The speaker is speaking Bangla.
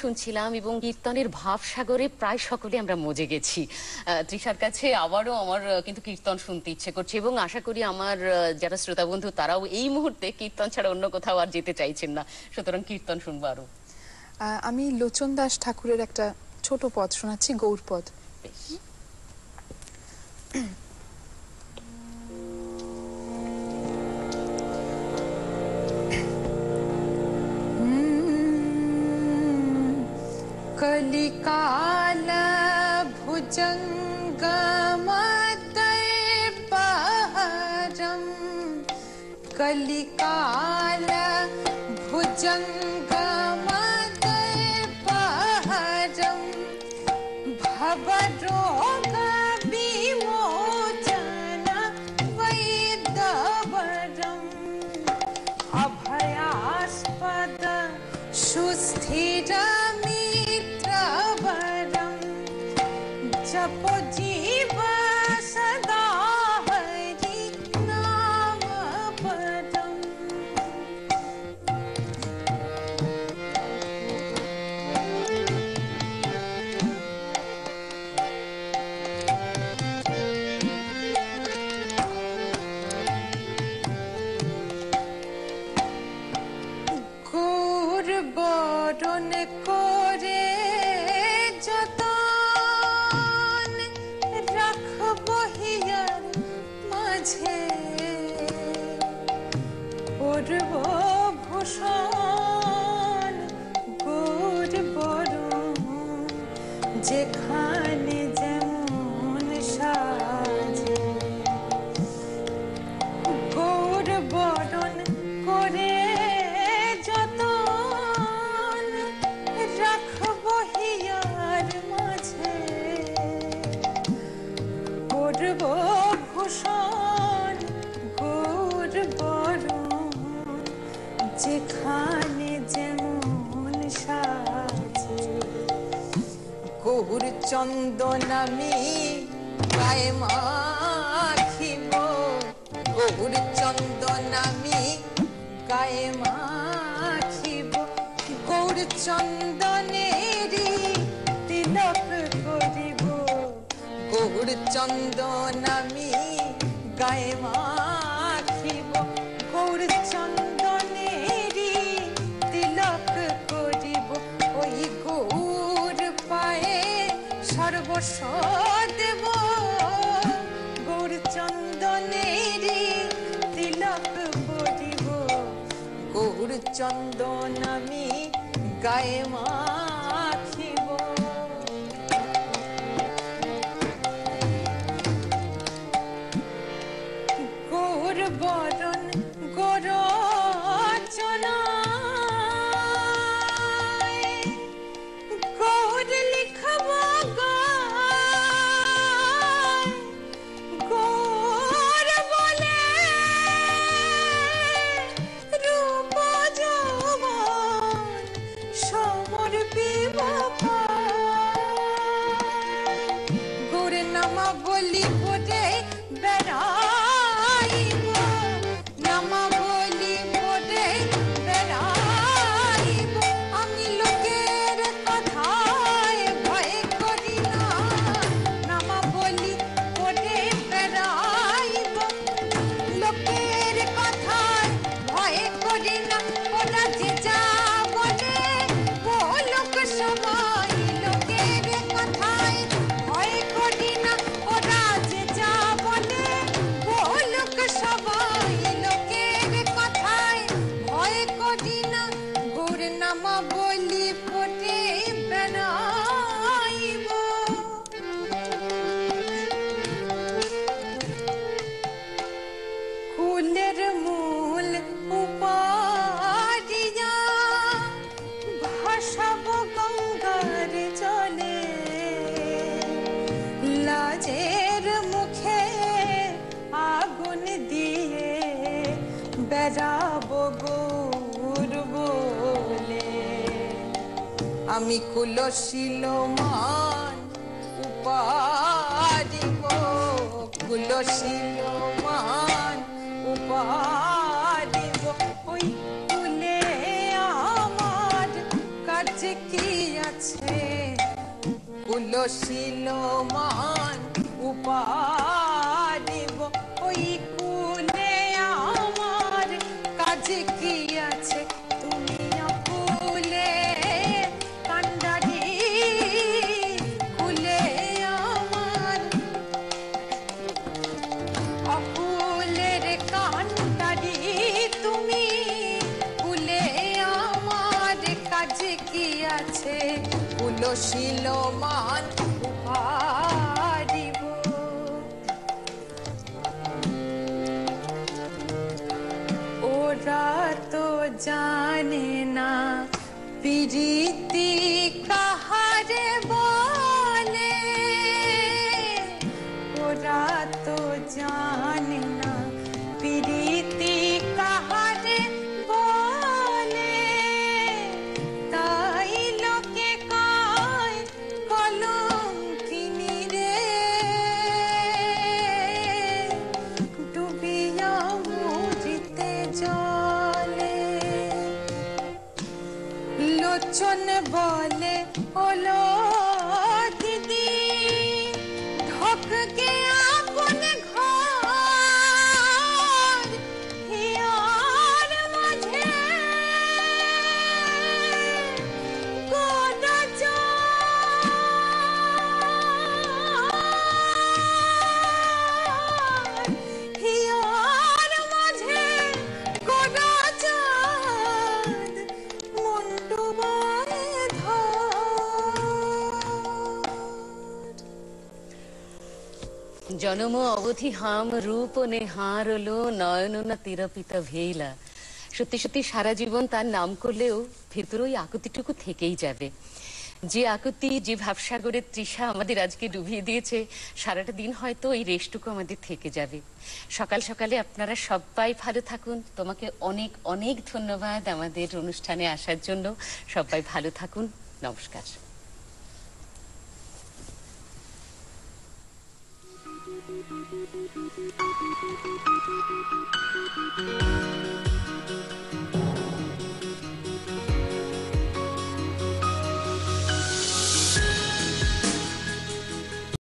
শুনছিলাম এবং কীর্তনের ভাবসাগরে প্রায় সকলে আমরা মজে গেছি। তৃষার কাছে আবারও আমার কিন্তু কীর্তন শুনতে ইচ্ছে করছে এবং আশা করি আমার যারা শ্রোতা বন্ধু তারাও এই মুহূর্তে কীর্তন ছাড়া অন্য কোথাও আর যেতে চাইছেন না, সুতরাং কীর্তন শুনবো আরো। আমি লোচন দাস ঠাকুরের একটা ছোট পদ শোনাচ্ছি, গৌরপদ। कलिकाल भुजंगमदर्पहरं कलिकाल भुजंगमदर्पहरं भवरोग विमोचन वैदवरं अभयास्पद सुस्थिर जपो जीव सदा हरि नाम पदम। गौर बरन करे ভূষণ গৌর বরণ যেখানে যেমন সাজে গৌর বরণ করে যতন রাখবো হিয়ার মাঝে করব ভূষণ গৌর বরণ যেখানে যেমন সাজে গৌর চন্দন আমি গায়ে মাখিব গৌর চন্দন আমি গায়ে মাখিব গৌর চন্দনেরই তিলক করিব গৌর চন্দন আমি গায়ে মাখিব গৌর চন্দনেরই তিলক করিব ওই গৌর পায়ে সর্বস্ব দেব গৌর চন্দনেরই তিলক করিব গৌর চন্দন আমি গায়ে মাখিব। গৌর বরণ গোরচনা গৌর লিখব গৌর বলে রূপ যৌবন সমর্পিব গৌর নামা বলি বলে বেড়া কুলের মূল উপারিয়া ভাসাব গঙ্গার জলে লাজের মুখে আগুন দিয়ে বেড়াবো গৌর বলে আমি কুলশীলমান উপারিব কুলশীলমান উপারিব ওই কুলে আমার কাজ কি আছে কুলশীল মান উপারিব ওই কুলে আমার কাজে কি আছে তুমি অকুলে কান্ডারি কুলে আমার অকুলের কান্ডারি তুমি কুলে আমার কাজে কি আছে কুলশীল মান উপারিব ওরা তো জানে না প্রীতি কাহারে বলে ওরা তো জানে না প্রীতি কাহারে বলে তাই লোকে কয় কলঙ্কিনী রে ডুবিয়া মরিতে জলে লোচন বলে ওলো দিদি ঢোক গে আপন ঘর হিয়ার মাঝে গোটা চাঁদ হিয়ার মাঝে গোটা চাঁদ মুন্ডু বয়ে জনম অবধি হাম রূপ নেহারলো নয়ন না তিরপিতা ভেইলা। সত্যি সত্যি সারা জীবন তার নাম করলেও ভেতরে ওই আকুতিটুকু থেকেই যাবে। যে আকুতি, যে ভাবসাগরের তৃষা আমাদের আজকে ডুবিয়ে দিয়েছে, সারাটা দিন হয়তো এই রেশটুকু আমাদের থেকে যাবে। সকাল সকালে আপনারা সবাই ভালো থাকুন। তোমাকে অনেক অনেক ধন্যবাদ আমাদের অনুষ্ঠানে আসার জন্য। সবাই ভালো থাকুন। নমস্কার। ধর